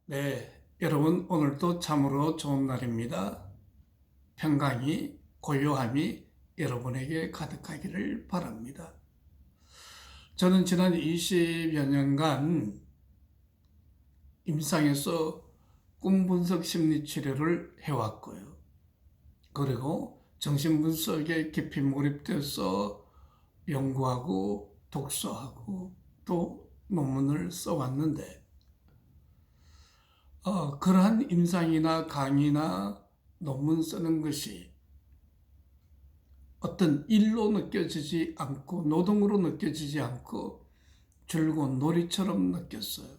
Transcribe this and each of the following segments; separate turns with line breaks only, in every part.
네, 여러분 오늘도 참으로 좋은 날입니다. 평강이 고요함이 여러분에게 가득하기를 바랍니다. 저는 지난 20여 년간 임상에서 꿈 분석 심리 치료를 해왔고요. 그리고 정신 분석에 깊이 몰입돼서 연구하고 독서하고 또 논문을 써왔는데 그러한 임상이나 강의나 논문 쓰는 것이 어떤 일로 느껴지지 않고 노동으로 느껴지지 않고 즐거운 놀이처럼 느꼈어요.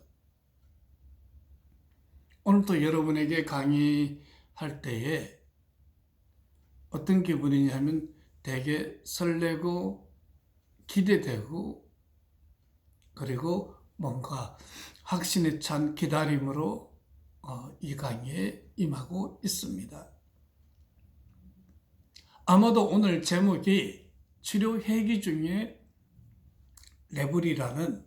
오늘도 여러분에게 강의할 때에 어떤 기분이냐면 되게 설레고 기대되고 그리고 뭔가 확신에 찬 기다림으로 이 강의에 임하고 있습니다. 아마도 오늘 제목이 치료 회기 중에 레벨이라는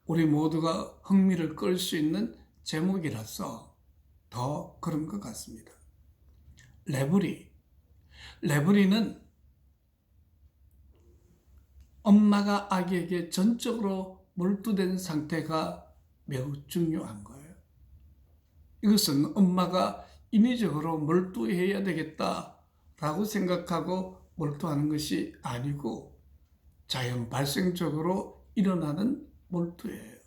우리 모두가 흥미를 끌 수 있는 제목이라서 더 그런 것 같습니다. 레벨이는 엄마가 아기에게 전적으로 몰두된 상태가 매우 중요한 거예요. 이것은 엄마가 인위적으로 몰두해야 되겠다라고 생각하고 몰두하는 것이 아니고 자연 발생적으로 일어나는 몰두예요.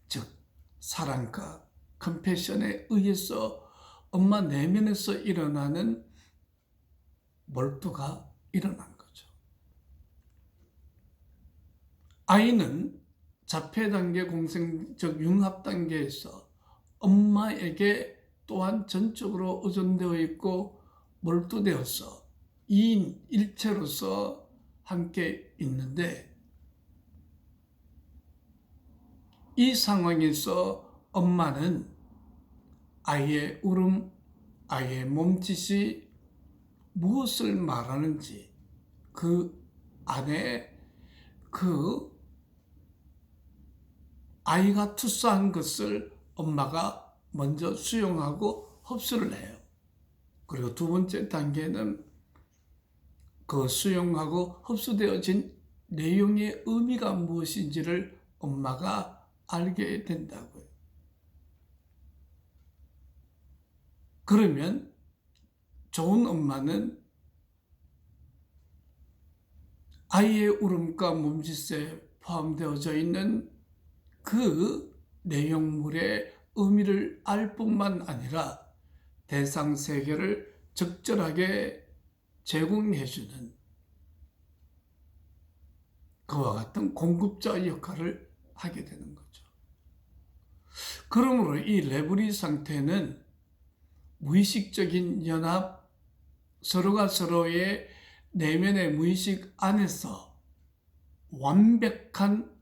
즉, 사랑과 컴패션에 의해서 엄마 내면에서 일어나는 몰두가 일어난 거죠. 아이는 자폐 단계 공생적 융합 단계에서 엄마에게 또한 전적으로 의존되어 있고 몰두되어서 2인 1체로서 함께 있는데 이 상황에서 엄마는 아이의 울음, 아이의 몸짓이 무엇을 말하는지 그 안에 그 아이가 투사한 것을 엄마가 먼저 수용하고 흡수를 해요. 그리고 두 번째 단계는 그 수용하고 흡수되어진 내용의 의미가 무엇인지를 엄마가 알게 된다고요. 그러면 좋은 엄마는 아이의 울음과 몸짓에 포함되어져 있는 그 내용물의 의미를 알 뿐만 아니라 대상 세계를 적절하게 제공해주는 그와 같은 공급자 역할을 하게 되는 거죠. 그러므로 이 레브리 상태는 무의식적인 연합, 서로가 서로의 내면의 무의식 안에서 완벽한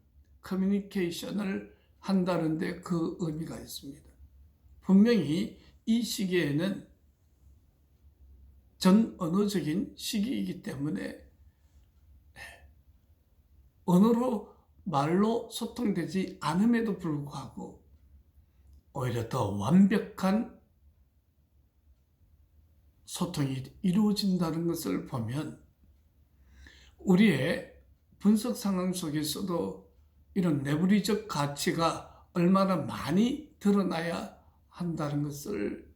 커뮤니케이션을 한다는데 그 의미가 있습니다. 분명히 이 시기에는 전 언어적인 시기이기 때문에 언어로 말로 소통되지 않음에도 불구하고 오히려 더 완벽한 소통이 이루어진다는 것을 보면 우리의 분석 상황 속에서도 이런 내부리적 가치가 얼마나 많이 드러나야 한다는 것을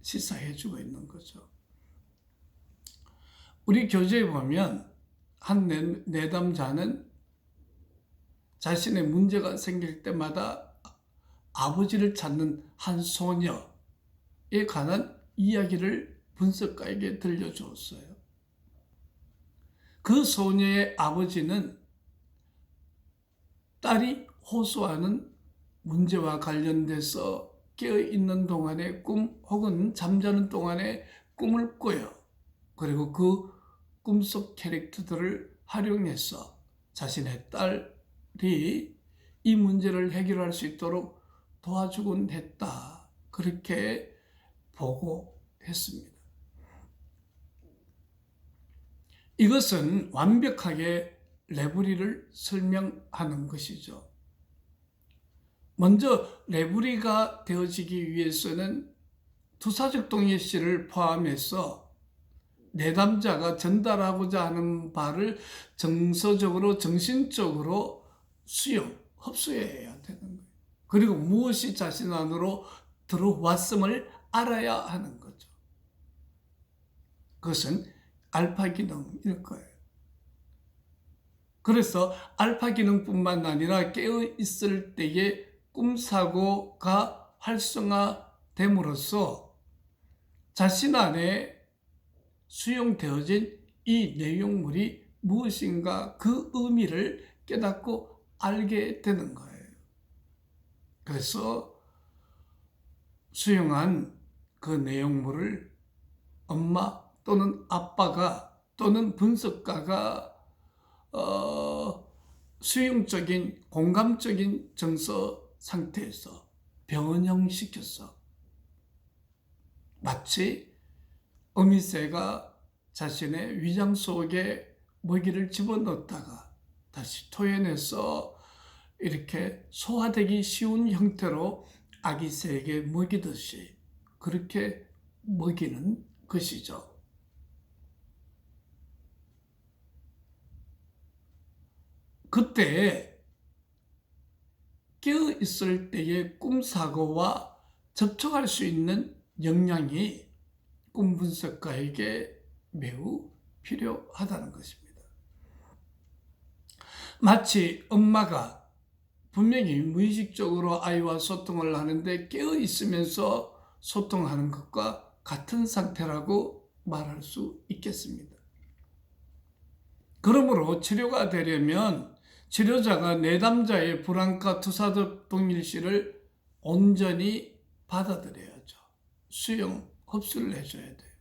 시사해 주고 있는 거죠. 우리 교재에 보면 한 내담자는 자신의 문제가 생길 때마다 아버지를 찾는 한 소녀에 관한 이야기를 분석가에게 들려주었어요. 그 소녀의 아버지는 딸이 호소하는 문제와 관련돼서 깨어있는 동안의 꿈 혹은 잠자는 동안의 꿈을 꿔요. 그리고 그 꿈속 캐릭터들을 활용해서 자신의 딸이 이 문제를 해결할 수 있도록 도와주곤 했다. 그렇게 보고했습니다. 이것은 완벽하게 레브리를 설명하는 것이죠. 먼저 레브리가 되어지기 위해서는 투사적 동일시를 포함해서 내담자가 전달하고자 하는 바를 정서적으로 정신적으로 흡수해야 되는 거예요. 그리고 무엇이 자신 안으로 들어왔음을 알아야 하는 거죠. 그것은 알파 기능일 거예요. 그래서 알파 기능뿐만 아니라 깨어 있을 때의 꿈사고가 활성화됨으로써 자신 안에 수용되어진 이 내용물이 무엇인가 그 의미를 깨닫고 알게 되는 거예요. 그래서 수용한 그 내용물을 엄마 또는 아빠가 또는 분석가가 수용적인 공감적인 정서 상태에서 변형시켰어. 마치 어미새가 자신의 위장 속에 먹이를 집어넣었다가 다시 토해내서 이렇게 소화되기 쉬운 형태로 아기 새에게 먹이듯이 그렇게 먹이는 것이죠. 그때 깨어 있을 때의 꿈사고와 접촉할 수 있는 역량이 꿈 분석가에게 매우 필요하다는 것입니다. 마치 엄마가 분명히 무의식적으로 아이와 소통을 하는데 깨어 있으면서 소통하는 것과 같은 상태라고 말할 수 있겠습니다. 그러므로 치료가 되려면 치료자가 내담자의 불안과 투사적 동일시를 온전히 받아들여야죠. 수용, 흡수를 해줘야 돼요.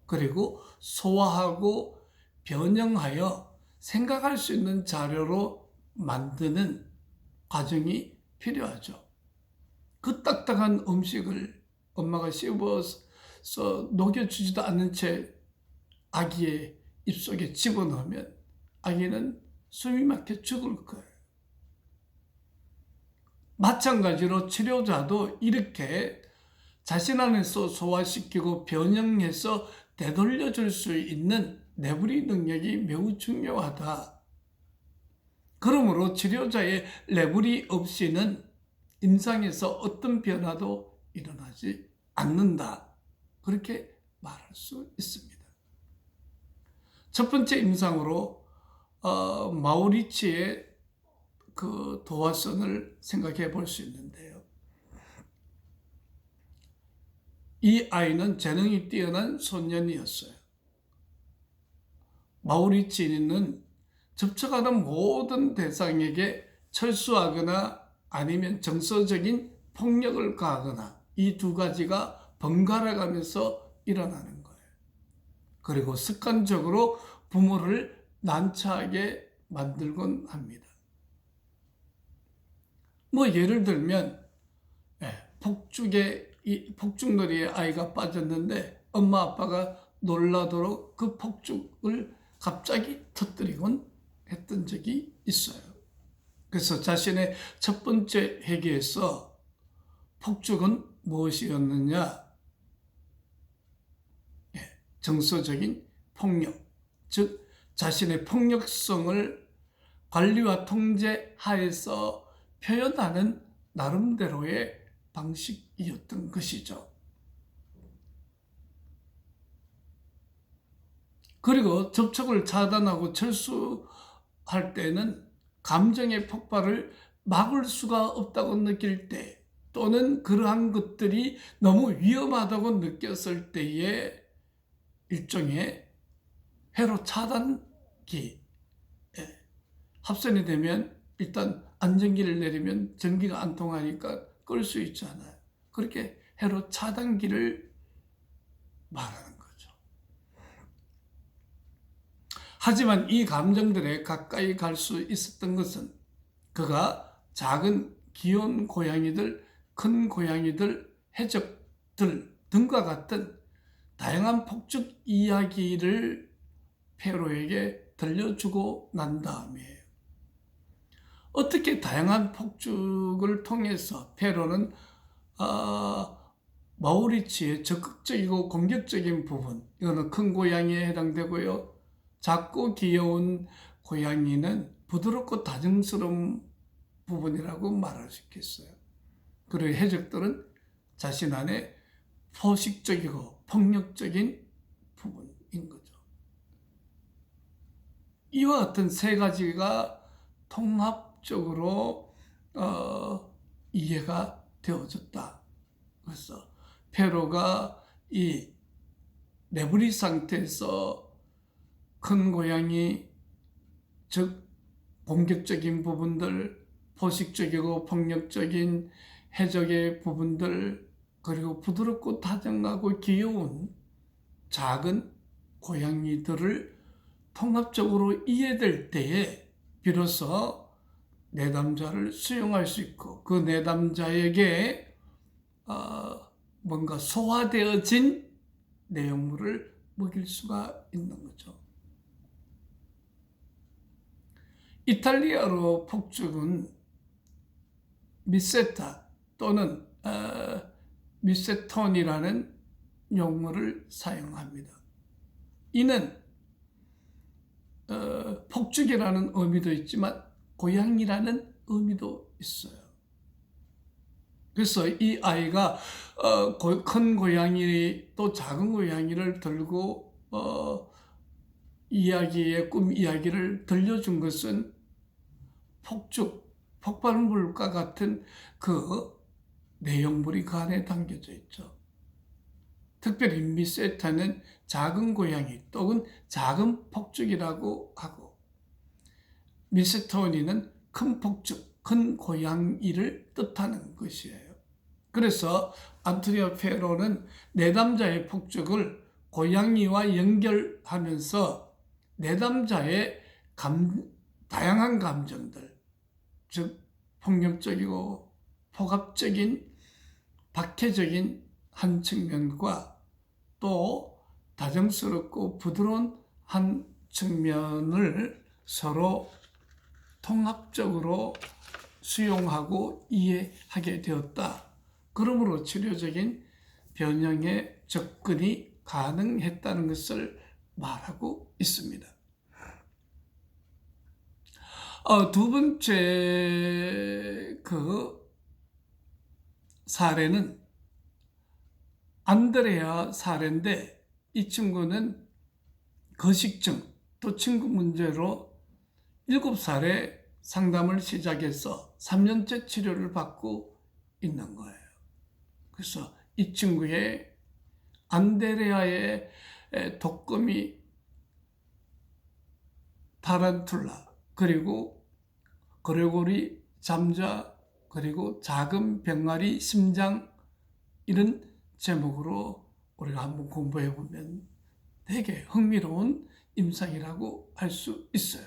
그리고 소화하고 변형하여 생각할 수 있는 자료로 만드는 과정이 필요하죠. 그 딱딱한 음식을 엄마가 씹어서 녹여주지도 않는 채 아기의 입속에 집어넣으면 아기는 숨이 막혀 죽을 거예요. 마찬가지로 치료자도 이렇게 자신 안에서 소화시키고 변형해서 되돌려줄 수 있는 내부리 능력이 매우 중요하다. 그러므로 치료자의 레벨이 없이는 임상에서 어떤 변화도 일어나지 않는다. 그렇게 말할 수 있습니다. 첫 번째 임상으로 마우리치의 그 도화선을 생각해 볼 수 있는데요. 이 아이는 재능이 뛰어난 소년이었어요. 마우리치는 접촉하는 모든 대상에게 철수하거나 아니면 정서적인 폭력을 가하거나 이 두 가지가 번갈아 가면서 일어나는 거예요. 그리고 습관적으로 부모를 난처하게 만들곤 합니다. 예를 들면 폭죽놀이에 아이가 빠졌는데 엄마 아빠가 놀라도록 그 폭죽을 갑자기 터뜨리곤 했던 적이 있어요. 그래서 자신의 첫 번째 회개에서 폭죽은 무엇이었느냐? 정서적인 폭력, 즉 자신의 폭력성을 관리와 통제 하에서 표현하는 나름대로의 방식이었던 것이죠. 그리고 접촉을 차단하고 철수할 때는 감정의 폭발을 막을 수가 없다고 느낄 때 또는 그러한 것들이 너무 위험하다고 느꼈을 때에 일종의 회로 차단기, 합선이 되면 일단 안전기를 내리면 전기가 안 통하니까 끌 수 있잖아요. 그렇게 회로 차단기를 말하는 거죠. 하지만 이 감정들에 가까이 갈 수 있었던 것은 그가 작은 귀여운 고양이들, 큰 고양이들, 해적들 등과 같은 다양한 폭죽 이야기를 페로에게 들려주고 난 다음이에요. 어떻게 다양한 폭죽을 통해서 페로는 마우리츠의 적극적이고 공격적인 부분, 이거는 큰 고양이에 해당되고요. 작고 귀여운 고양이는 부드럽고 다정스러운 부분이라고 말할 수 있겠어요. 그리고 해적들은 자신 안에 포식적이고 폭력적인 부분인 거죠. 이와 같은 세 가지가 통합적으로 이해가 되어졌다. 그래서 페로가 이 레브리 상태에서 큰 고양이, 즉 공격적인 부분들, 포식적이고 폭력적인 해적의 부분들, 그리고 부드럽고 다정하고 귀여운 작은 고양이들을 통합적으로 이해될 때에 비로소 내담자를 수용할 수 있고 그 내담자에게 뭔가 소화되어진 내용물을 먹일 수가 있는 거죠. 이탈리아로 폭죽은 미세타 또는 미세톤이라는 용어를 사용합니다. 이는 폭죽이라는 의미도 있지만 고양이라는 의미도 있어요. 그래서 이 아이가 큰 고양이 또 작은 고양이를 들고 꿈 이야기를 들려준 것은 폭발물과 같은 그 내용물이 그 안에 담겨져 있죠. 특별히 미세타는 작은 고양이 또는 작은 폭죽이라고 하고, 미세토니는 큰 폭죽, 큰 고양이를 뜻하는 것이에요. 그래서 안토니오 페로는 내담자의 폭죽을 고양이와 연결하면서 내담자의 다양한 감정들, 즉 폭력적이고 폭압적인 박해적인 한 측면과 또 다정스럽고 부드러운 한 측면을 서로 통합적으로 수용하고 이해하게 되었다. 그러므로 치료적인 변형에 접근이 가능했다는 것을 말하고 있습니다. 두 번째 사례는 안드레아 사례인데, 이 친구는 거식증 또 친구 문제로 7살에 상담을 시작해서 3년째 치료를 받고 있는 거예요. 그래서 이 친구의 안드레아의 독거미, 타란툴라, 그리고 거래고리, 잠자, 그리고 작은 병아리, 심장, 이런 제목으로 우리가 한번 공부해 보면 되게 흥미로운 임상이라고 할 수 있어요.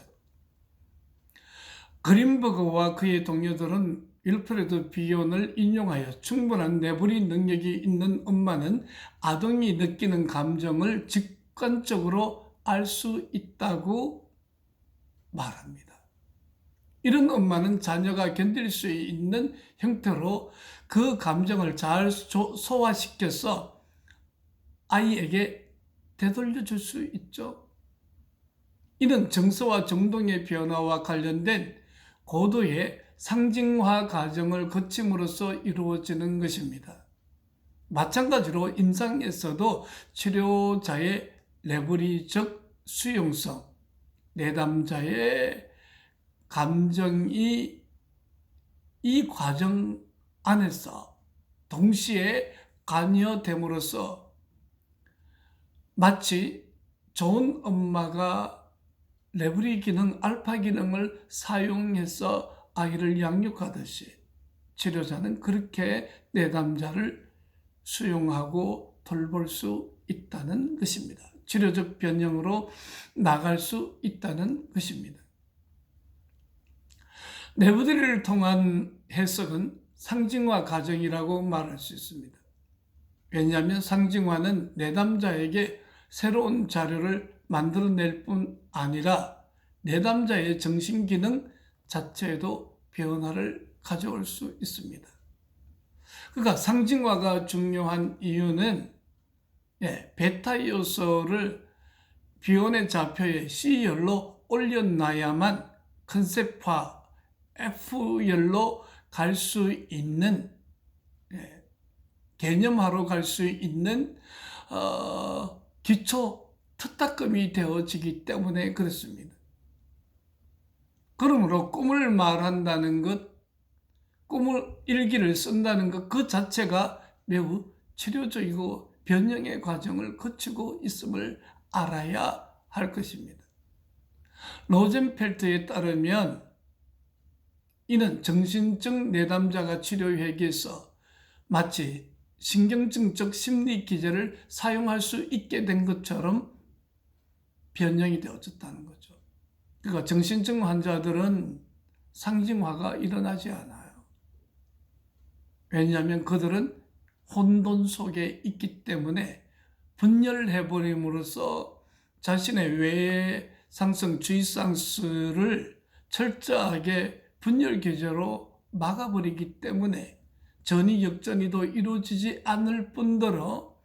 그린버그와 그의 동료들은 윌프레드 비욘을 인용하여 충분한 내분리 능력이 있는 엄마는 아동이 느끼는 감정을 직관적으로 알 수 있다고 말합니다. 이런 엄마는 자녀가 견딜 수 있는 형태로 그 감정을 잘 소화시켜서 아이에게 되돌려줄 수 있죠. 이는 정서와 정동의 변화와 관련된 고도의 상징화 과정을 거침으로써 이루어지는 것입니다. 마찬가지로 임상에서도 치료자의 레버리적 수용성, 내담자의 감정이 이 과정 안에서 동시에 관여됨으로써 마치 좋은 엄마가 레버리 기능, 알파 기능을 사용해서 아이를 양육하듯이 치료자는 그렇게 내담자를 수용하고 돌볼 수 있다는 것입니다. 치료적 변형으로 나갈 수 있다는 것입니다. 레버리를 통한 해석은 상징화 과정이라고 말할 수 있습니다. 왜냐하면 상징화는 내담자에게 새로운 자료를 만들어낼 뿐 아니라 내담자의 정신기능 자체에도 변화를 가져올 수 있습니다. 그러니까 상징화가 중요한 이유는 베타 요소를 비원의 좌표에 C열로 올려놔야만 컨셉화 F열로 갈 수 있는, 개념화로 갈 수 있는 기초 특탁금이 되어지기 때문에 그렇습니다. 그러므로 꿈을 말한다는 것, 꿈을 일기를 쓴다는 것 그 자체가 매우 치료적이고 변형의 과정을 거치고 있음을 알아야 할 것입니다. 로젠펠트에 따르면 이는 정신적 내담자가 치료회계에서 마치 신경증적 심리 기제를 사용할 수 있게 된 것처럼 변형이 되어졌다는 거죠. 그러니까 정신증 환자들은 상징화가 일어나지 않아요. 왜냐하면 그들은 혼돈 속에 있기 때문에 분열해버림으로써 자신의 외상성 주의상스를 철저하게 분열 기제로 막아버리기 때문에 전이 역전이도 이루어지지 않을 뿐더러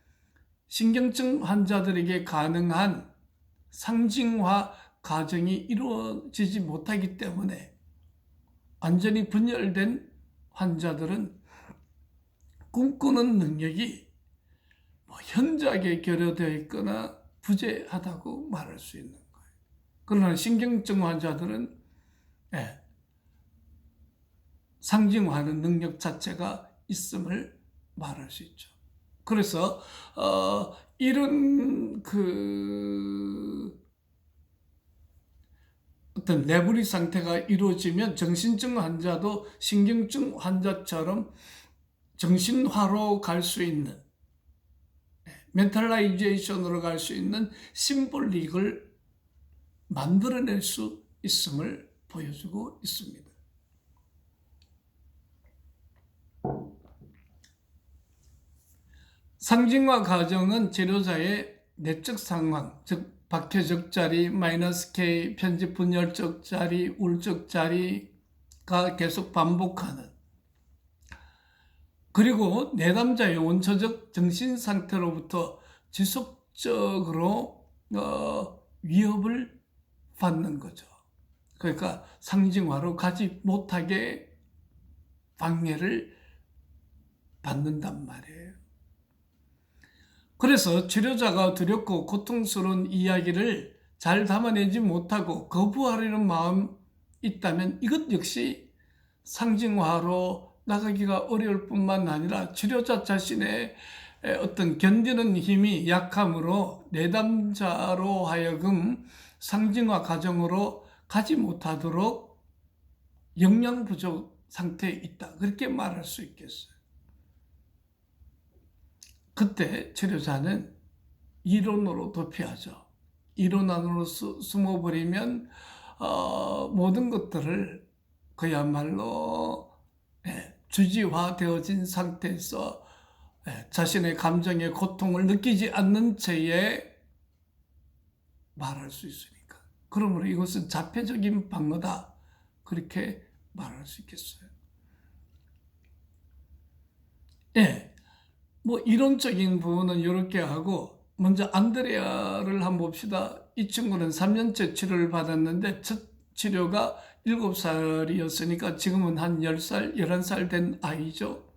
신경증 환자들에게 가능한 상징화 과정이 이루어지지 못하기 때문에 완전히 분열된 환자들은 꿈꾸는 능력이 현저하게 결여되어 있거나 부재하다고 말할 수 있는 거예요. 그러나 신경증 환자들은 상징화하는 능력 자체가 있음을 말할 수 있죠. 그래서 이런 어떤 레버리 상태가 이루어지면 정신증 환자도 신경증 환자처럼 정신화로 갈 수 있는, 멘탈라이제이션으로 갈 수 있는 심볼릭을 만들어낼 수 있음을 보여주고 있습니다. 상징화 과정은 치료자의 내적 상황, 즉 박해적 자리, 마이너스 K, 편집 분열적 자리, 우울적 자리가 계속 반복하는, 그리고 내담자의 원초적 정신 상태로부터 지속적으로 위협을 받는 거죠. 그러니까 상징화로 가지 못하게 방해를 받는단 말이에요. 그래서 치료자가 두렵고 고통스러운 이야기를 잘 담아내지 못하고 거부하려는 마음이 있다면 이것 역시 상징화로 나가기가 어려울 뿐만 아니라 치료자 자신의 어떤 견디는 힘이 약함으로 내담자로 하여금 상징화 과정으로 가지 못하도록 영양 부족 상태에 있다, 그렇게 말할 수 있겠어요. 그때 치료자는 이론으로 도피하죠. 이론 안으로 숨어버리면 모든 것들을 그야말로 주지화되어진 상태에서 자신의 감정의 고통을 느끼지 않는 채에 말할 수 있으니까. 그러므로 이것은 자폐적인 방어다, 그렇게 말할 수 있겠어요. 이론적인 부분은 이렇게 하고, 먼저 안드레아를 한번 봅시다. 이 친구는 3년째 치료를 받았는데 첫 치료가 7살이었으니까 지금은 한 10살, 11살 된 아이죠.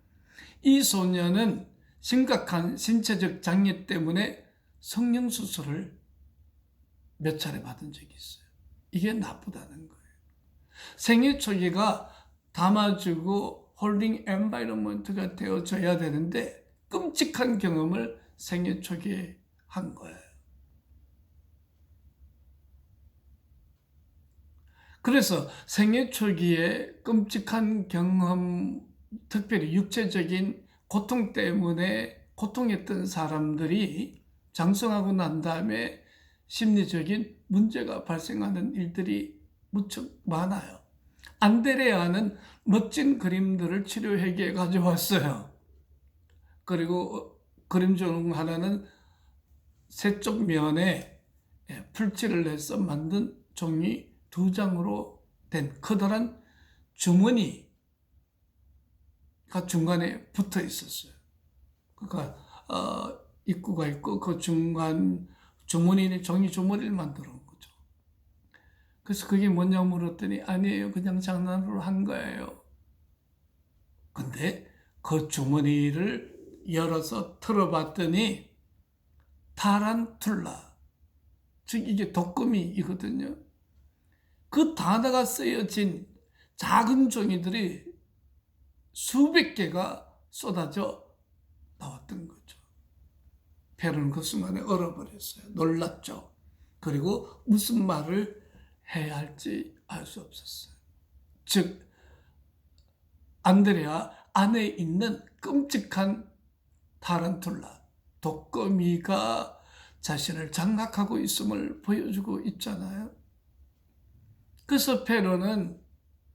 이 소녀는 심각한 신체적 장애 때문에 성형수술을 몇 차례 받은 적이 있어요. 이게 나쁘다는 거예요. 생애 초기가 담아주고 홀딩 엔바이러먼트가 되어줘야 되는데 끔찍한 경험을 생애 초기에 한 거예요. 그래서 생애 초기에 끔찍한 경험, 특별히 육체적인 고통 때문에 고통했던 사람들이 장성하고 난 다음에 심리적인 문제가 발생하는 일들이 무척 많아요. 안드레아는 멋진 그림들을 치료회계에 가져왔어요. 그리고 그림 중 하나는 세쪽 면에 풀칠을 해서 만든 종이 2장으로 된 커다란 주머니가 중간에 붙어 있었어요. 그러니까 입구가 있고 그 중간 주머니에 종이 주머니를 만들어 온 거죠. 그래서 그게 뭐냐고 물었더니 아니에요. 그냥 장난으로 한 거예요. 근데 그 주머니를 열어서 털어봤더니 타란툴라, 즉 이게 독거미이거든요. 그 단어가 쓰여진 작은 종이들이 수백 개가 쏟아져 나왔던 거죠. 페로는 그 순간에 얼어버렸어요. 놀랐죠. 그리고 무슨 말을 해야 할지 알 수 없었어요. 즉 안드레아 안에 있는 끔찍한 타란툴라, 독거미가 자신을 장악하고 있음을 보여주고 있잖아요. 그래서 페로는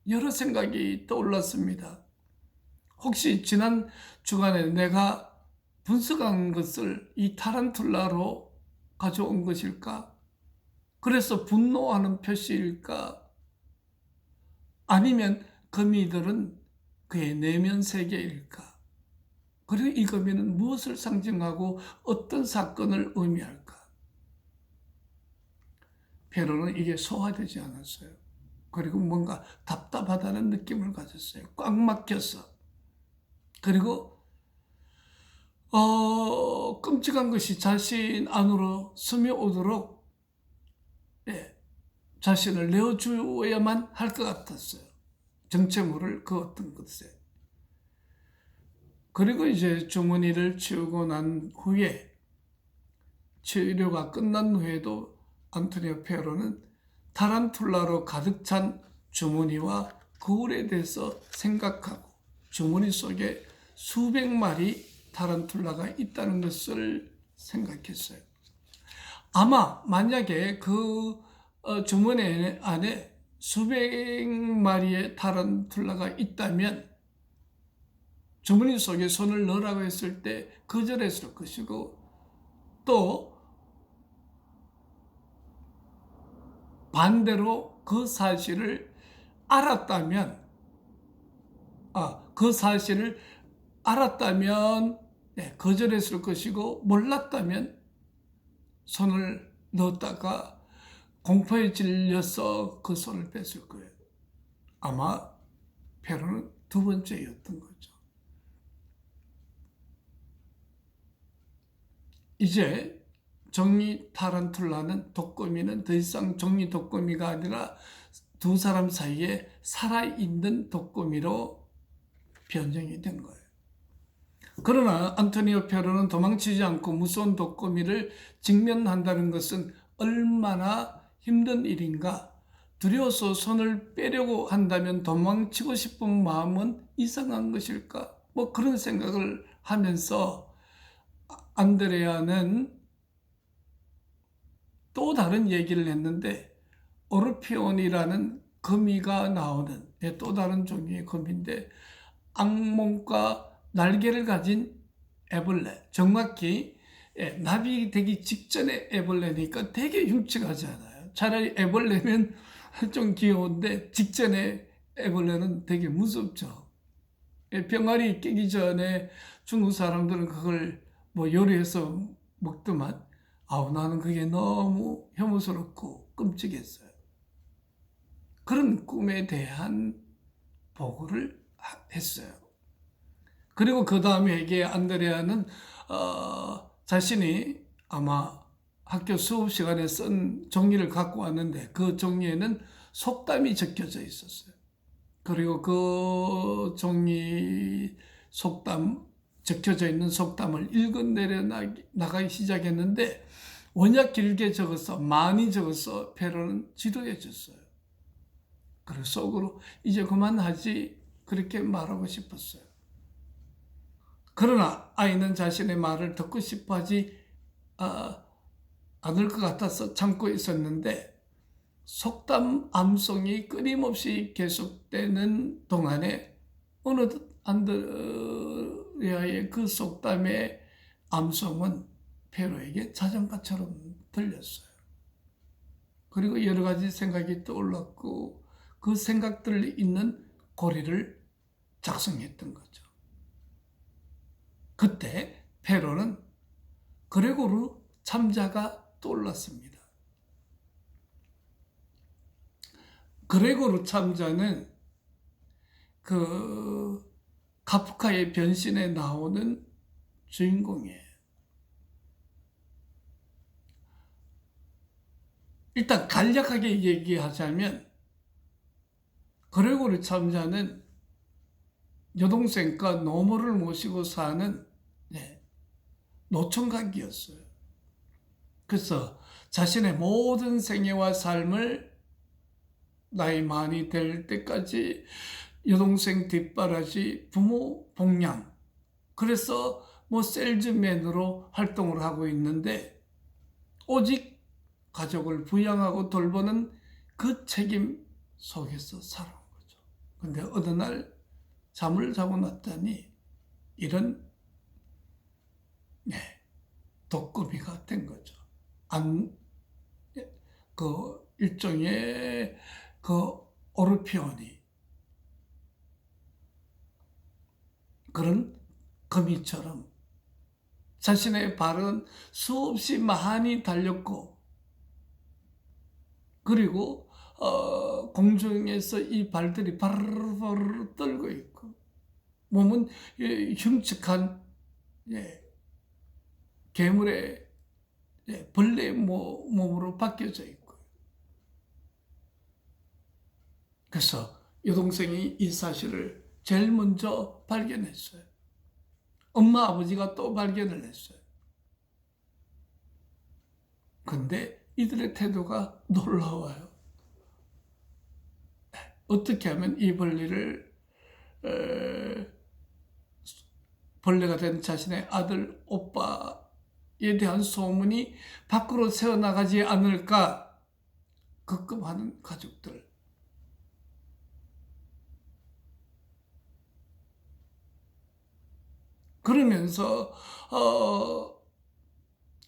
여러 생각이 떠올랐습니다. 혹시 지난 주간에 내가 분석한 것을 이 타란툴라로 가져온 것일까? 그래서 분노하는 표시일까? 아니면 거미들은 그의 내면 세계일까? 그리고 이 거미는 무엇을 상징하고 어떤 사건을 의미할까? 페로는 이게 소화되지 않았어요. 그리고 뭔가 답답하다는 느낌을 가졌어요. 꽉 막혔어. 그리고 끔찍한 것이 자신 안으로 스며오도록 자신을 내어주어야만 할 것 같았어요. 정체모를 그 어떤 것에. 그리고 이제 주머니를 치우고 난 후에 치료가 끝난 후에도 안토니오 페로는 타란툴라로 가득 찬 주머니와 거울에 대해서 생각하고 주머니 속에 수백 마리 타란툴라가 있다는 것을 생각했어요. 아마 만약에 그 주머니 안에 수백 마리의 타란툴라가 있다면 주머니 속에 손을 넣으라고 했을 때 거절했을 것이고, 또 반대로 그 사실을 알았다면 거절했을 것이고, 몰랐다면 손을 넣었다가 공포에 질려서 그 손을 뺐을 거예요. 아마 페로는 두 번째였던 거죠. 이제 종이 타란툴라는, 독거미는 더 이상 종이 독거미가 아니라 두 사람 사이에 살아있는 독거미로 변형이 된 거예요. 그러나 안토니오 페로는 도망치지 않고 무서운 독거미를 직면한다는 것은 얼마나 힘든 일인가. 두려워서 손을 빼려고 한다면 도망치고 싶은 마음은 이상한 것일까? 뭐 그런 생각을 하면서 안드레아는 또 다른 얘기를 했는데, 오르피온이라는 거미가 나오는 또 다른 종류의 거미인데, 악몽과 날개를 가진 애벌레, 정확히 나비 되기 직전에 애벌레니까 되게 흉측하지 않아요. 차라리 애벌레면 좀 귀여운데 직전에 애벌레는 되게 무섭죠. 병아리 깨기 전에 중국 사람들은 그걸 뭐 요리해서 먹더만, 나는 그게 너무 혐오스럽고 끔찍했어요. 그런 꿈에 대한 보고를 했어요. 그리고 그 다음에 이게 안드레아는 자신이 아마 학교 수업 시간에 쓴 종이를 갖고 왔는데, 그 종이에는 속담이 적혀져 있었어요. 그리고 그 종이 적혀져 있는 속담을 읽어내려 나가기 시작했는데, 워낙 길게 적어서 많이 적어서 페로는 지루해졌어요. 그래서 속으로 이제 그만하지, 그렇게 말하고 싶었어요. 그러나 아이는 자신의 말을 듣고 싶어하지 않을 것 같아서 참고 있었는데, 속담 암송이 끊임없이 계속되는 동안에 어느덧 안드레아의 그 속담의 암송은 페로에게 자장가처럼 들렸어요. 그리고 여러 가지 생각이 떠올랐고, 그 생각들이 있는 고리를 작성했던 거죠. 그때 페로는 그레고르 참자가 떠올랐습니다. 그레고르 참자는 그 카프카의 변신에 나오는 주인공이에요. 일단 간략하게 얘기하자면 그레고르 참자는 여동생과 노모를 모시고 사는 노총각이었어요. 그래서 자신의 모든 생애와 삶을 나이 많이 될 때까지 여동생 뒷바라지, 부모 봉양, 그래서 셀즈맨으로 활동을 하고 있는데 오직 가족을 부양하고 돌보는 그 책임 속에서 살아온 거죠. 근데 어느 날 잠을 자고 났더니 이런 독거미가 된 거죠. 일종의 오르피온이 그런 거미처럼 자신의 발은 수없이 많이 달렸고, 그리고 공중에서 이 발들이 바르르 떨고 있고, 몸은 흉측한 괴물의 벌레의 몸으로 바뀌어져 있고. 그래서 여동생이 이 사실을 제일 먼저 발견했어요. 엄마 아버지가 또 발견을 했어요. 근데 이들의 태도가 놀라워요. 어떻게 하면 이 벌레가 된 자신의 아들, 오빠에 대한 소문이 밖으로 새어나가지 않을까 급급하는 가족들. 그러면서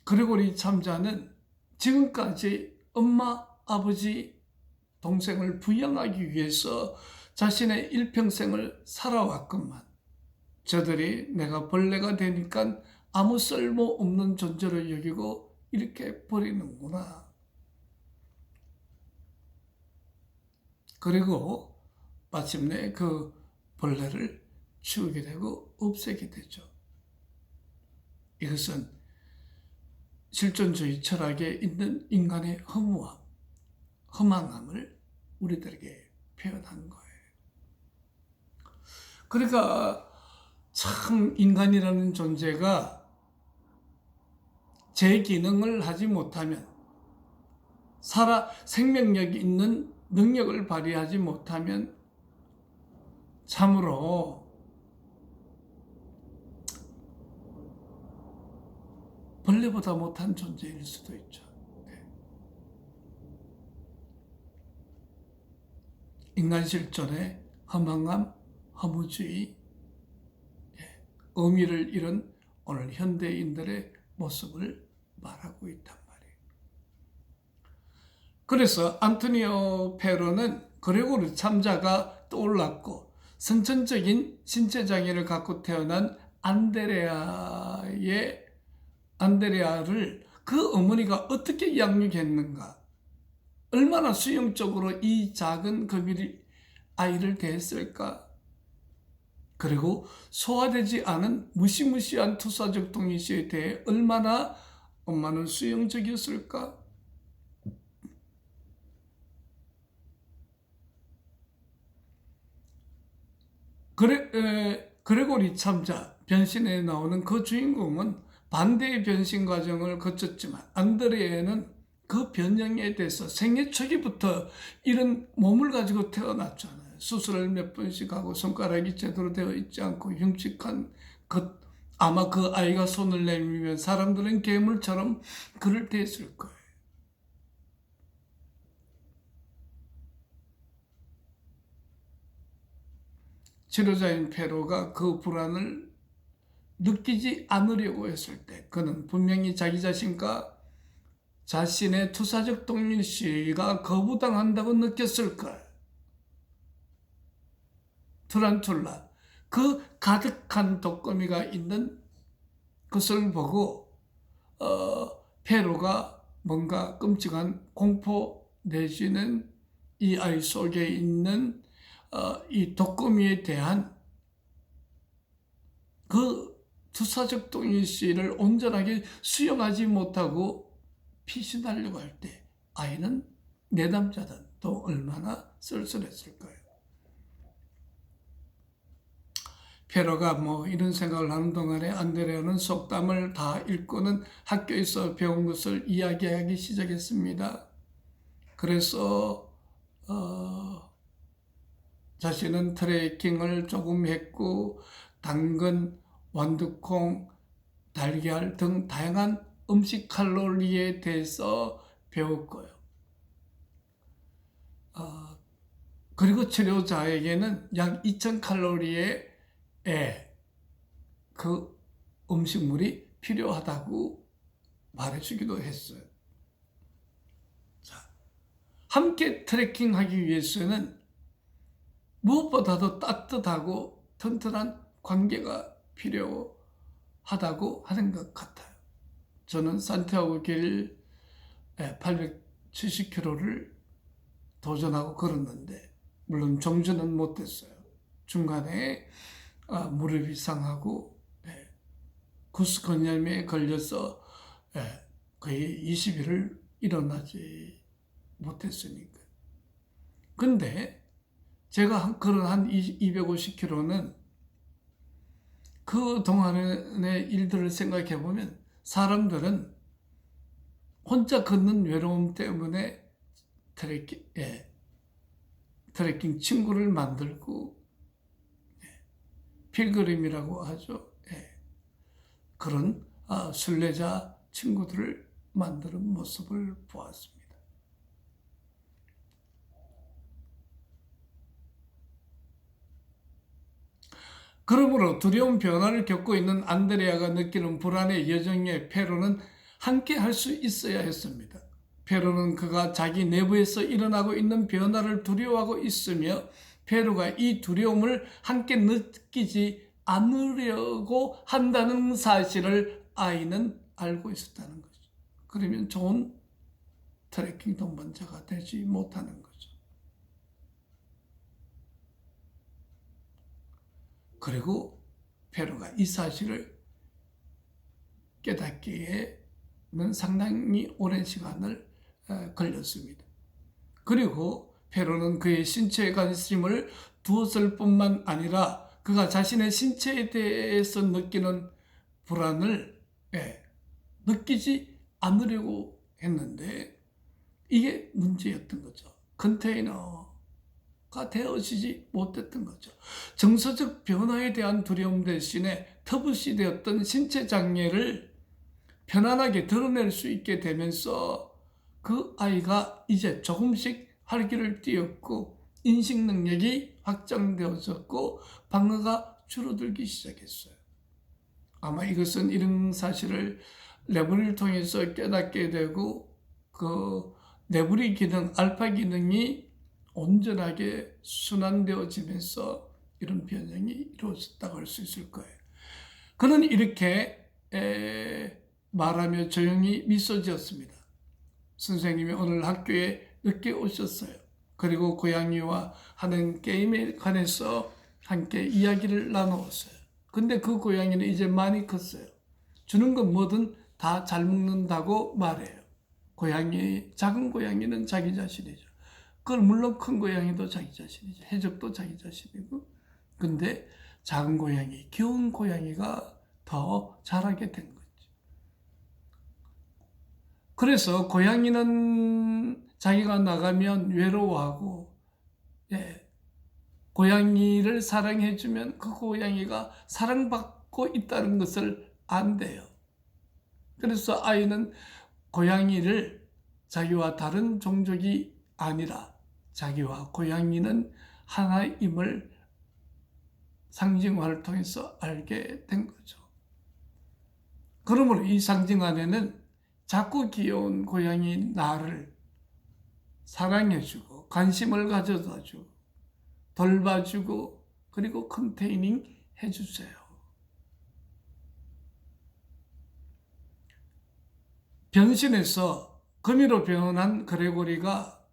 그레고리 참자는 지금까지 엄마, 아버지, 동생을 부양하기 위해서 자신의 일평생을 살아왔건만 저들이 내가 벌레가 되니까 아무 쓸모없는 존재로 여기고 이렇게 버리는구나. 그리고 마침내 그 벌레를 치우게 되고 없애게 되죠. 이것은 실존주의 철학에 있는 인간의 허무함, 허망함을 우리들에게 표현한 거예요. 그러니까 참 인간이라는 존재가 제 기능을 하지 못하면, 생명력이 있는 능력을 발휘하지 못하면 참으로 벌레보다 못한 존재일 수도 있죠. 인간 실존의 허망함, 허무주의, 의미를 잃은 오늘 현대인들의 모습을 말하고 있단 말이에요. 그래서 안토니오 페로는 그레고르 참자가 떠올랐고, 선천적인 신체 장애를 갖고 태어난 안데레아를 그 어머니가 어떻게 양육했는가, 얼마나 수용적으로 이 작은 아이를 대했을까, 그리고 소화되지 않은 무시무시한 투사적 동의시에 대해 얼마나 엄마는 수용적이었을까. 그레고리 참자 변신에 나오는 그 주인공은 반대의 변신 과정을 거쳤지만 안드레아는 그 변형에 대해서 생애 초기부터 이런 몸을 가지고 태어났잖아요. 수술을 몇 번씩 하고 손가락이 제대로 되어 있지 않고 흉측한 것, 아마 그 아이가 손을 내밀면 사람들은 괴물처럼 그를 대했을 거예요. 치료자인 페로가 그 불안을 느끼지 않으려고 했을 때 그는 분명히 자기 자신과 자신의 투사적 동일시가 거부당한다고 느꼈을 거예요. 투란툴라, 그 가득한 독거미가 있는 것을 보고 페로가 뭔가 끔찍한 공포 내지는 이 아이 속에 있는 이 독거미에 대한 그 투사적 동의시를 온전하게 수용하지 못하고 피신하려고 할 때 아이는 내담자든 또 얼마나 쓸쓸했을 거예요. 페로가 뭐 이런 생각을 하는 동안에 안드레아는 속담을 다 읽고는 학교에서 배운 것을 이야기하기 시작했습니다. 그래서 자신은 트레킹을 조금 했고 당근, 완두콩, 달걀 등 다양한 음식 칼로리에 대해서 배웠고요. 그리고 치료자에게는 약 2000칼로리의 그 음식물이 필요하다고 말해주기도 했어요. 자, 함께 트레킹하기 위해서는 무엇보다도 따뜻하고 튼튼한 관계가 필요하다고 하는 것 같아요. 저는 산티아고 길 870km를 도전하고 걸었는데 물론 정주는 못했어요. 중간에 무릎이 상하고 구스건염에 걸려서 거의 20일을 일어나지 못했으니까. 근데 제가 걸은 한 250km는 그 동안의 일들을 생각해 보면 사람들은 혼자 걷는 외로움 때문에 트레킹 친구를 만들고 필그림이라고 하죠. 그런 순례자 친구들을 만드는 모습을 보았습니다. 그러므로 두려운 변화를 겪고 있는 안드레아가 느끼는 불안의 여정에 페로는 함께 할 수 있어야 했습니다. 페로는 그가 자기 내부에서 일어나고 있는 변화를 두려워하고 있으며 페로가 이 두려움을 함께 느끼지 않으려고 한다는 사실을 아이는 알고 있었다는 거죠. 그러면 좋은 트레킹 동반자가 되지 못하는 거죠. 그리고 페로가 이 사실을 깨닫기에는 상당히 오랜 시간을 걸렸습니다. 그리고 페로는 그의 신체에 관심을 두었을 뿐만 아니라 그가 자신의 신체에 대해서 느끼는 불안을 느끼지 않으려고 했는데 이게 문제였던 거죠. 컨테이너가 되어지지 못했던 거죠. 정서적 변화에 대한 두려움 대신에 터부시 되었던 신체 장애를 편안하게 드러낼 수 있게 되면서 그 아이가 이제 조금씩 활기를 띠었고 인식 능력이 확장되어졌고 방어가 줄어들기 시작했어요. 아마 이것은 이런 사실을 레벨을 통해서 깨닫게 되고 그 내부리 기능, 알파 기능이 온전하게 순환되어지면서 이런 변형이 이루어졌다고 할 수 있을 거예요. 그는 이렇게 말하며 조용히 미소 지었습니다. 선생님이 오늘 학교에 늦게 오셨어요. 그리고 고양이와 하는 게임에 관해서 함께 이야기를 나누었어요. 근데 그 고양이는 이제 많이 컸어요. 주는 건 뭐든 다 잘 먹는다고 말해요. 작은 고양이는 자기 자신이죠. 그걸 물론 큰 고양이도 자기 자신이죠. 해적도 자기 자신이고. 근데 작은 고양이, 귀여운 고양이가 더 잘하게 된 거죠. 그래서 고양이는 자기가 나가면 외로워하고, 고양이를 사랑해주면 그 고양이가 사랑받고 있다는 것을 안대요. 그래서 아이는 고양이를 자기와 다른 종족이 아니라 자기와 고양이는 하나임을 상징화를 통해서 알게 된 거죠. 그러므로 이 상징 안에는 작고 귀여운 고양이 나를 사랑해주고 관심을 가져다주고 돌봐주고 그리고 컨테이닝 해주세요. 변신해서 거미로 변한 그레고리가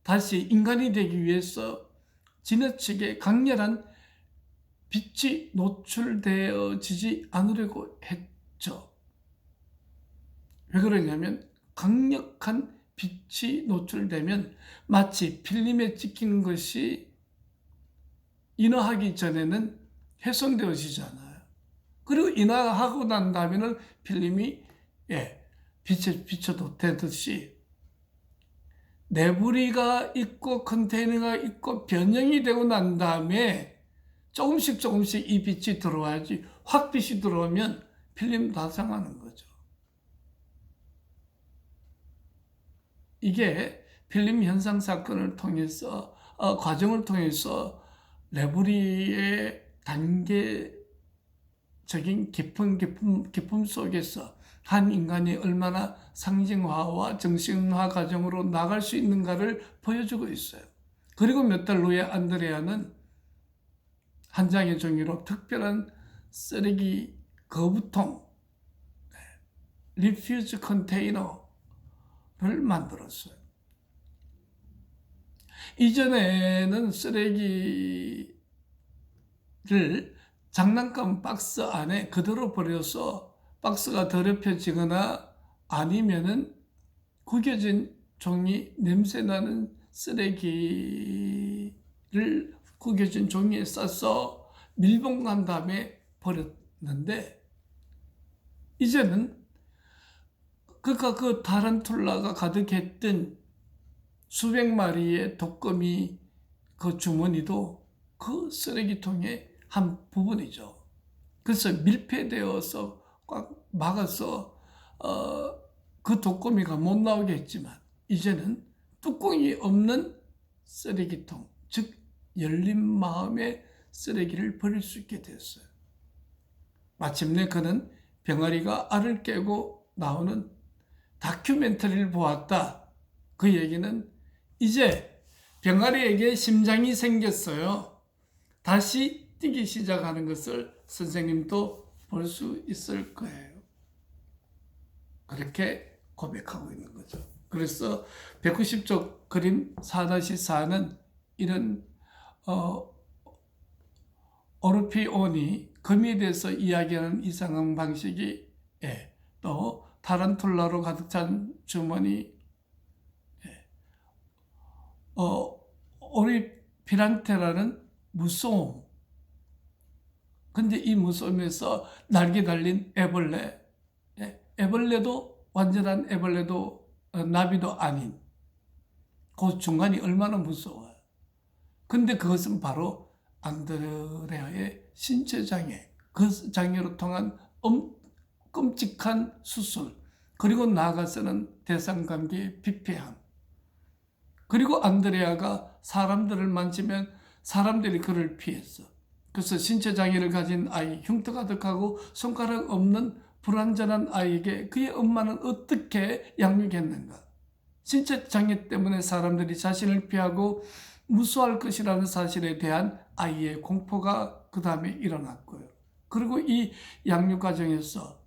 다시 인간이 되기 위해서 지나치게 강렬한 빛이 노출되어지지 않으려고 했죠. 왜 그러냐면 강력한 빛이 노출되면 마치 필름에 찍히는 것이 인화하기 전에는 훼손되어지잖아요. 그리고 인화하고 난 다음에는 필름이 빛에 비춰도 되듯이 내부리가 있고 컨테이너가 있고 변형이 되고 난 다음에 조금씩 이 빛이 들어와야지. 확 빛이 들어오면 필름 다 상하는 거죠. 이게 필름 현상 사건을 통해서 과정을 통해서 레브리의 단계적인 기품 속에서 한 인간이 얼마나 상징화와 정신화 과정으로 나갈 수 있는가를 보여주고 있어요. 그리고 몇 달 후에 안드레아는 한 장의 종이로 특별한 쓰레기 거부통, 리퓨즈 컨테이너를 만들었어요. 이전에는 쓰레기를 장난감 박스 안에 그대로 버려서 박스가 더럽혀지거나 아니면은 구겨진 종이, 냄새나는 쓰레기를 구겨진 종이에 싸서 밀봉한 다음에 버렸는데, 이제는 그 타란툴라가 가득했던 수백 마리의 독거미 그 주머니도 그 쓰레기통의 한 부분이죠. 그래서 밀폐되어서 꽉 막아서 그 독거미가 못 나오게 했지만, 이제는 뚜껑이 없는 쓰레기통, 즉 열린 마음의 쓰레기를 버릴 수 있게 됐어요. 마침내 그는 병아리가 알을 깨고 나오는 다큐멘터리를 보았다. 그 얘기는 이제 병아리에게 심장이 생겼어요. 다시 뛰기 시작하는 것을 선생님도 볼 수 있을 거예요. 그렇게 고백하고 있는 거죠. 그래서 190쪽 그림 4-4는 이런 오르피온이 거미에 대해서 이야기하는 이상한 방식이, 또 타란툴라로 가득 찬 주머니, 오리피란테라는 무서움. 근데 이 무서움에서 날개 달린 애벌레, 애벌레도 완전한 애벌레도 나비도 아닌 그 중간이 얼마나 무서워요. 근데 그것은 바로 안드레아의 신체장애, 그 장애로 통한 끔찍한 수술, 그리고 나아가서는 대상관계의 피폐함, 그리고 안드레아가 사람들을 만지면 사람들이 그를 피했어. 그래서 신체장애를 가진 아이, 흉터 가득하고 손가락 없는 불완전한 아이에게 그의 엄마는 어떻게 양육했는가. 신체장애 때문에 사람들이 자신을 피하고 무수할 것이라는 사실에 대한 아이의 공포가 그 다음에 일어났고요. 그리고 이 양육 과정에서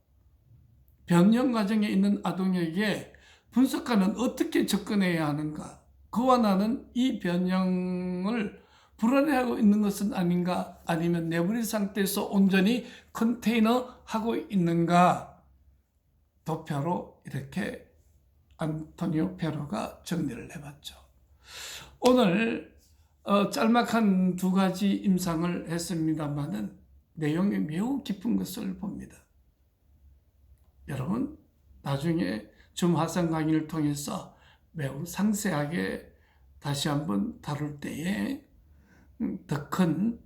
변형 과정에 있는 아동에게 분석가는 어떻게 접근해야 하는가. 그와 나는 이 변형을 불안해하고 있는 것은 아닌가, 아니면 내버린 상태에서 온전히 컨테이너하고 있는가. 도표로 이렇게 안토니오 페로가 정리를 해봤죠. 오늘 짤막한 2가지 임상을 했습니다만은 내용이 매우 깊은 것을 봅니다. 여러분, 나중에 줌 화상 강의를 통해서 매우 상세하게 다시 한번 다룰 때에 더 큰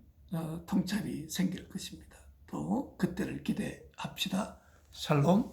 통찰이 생길 것입니다. 또 그때를 기대합시다. 샬롬.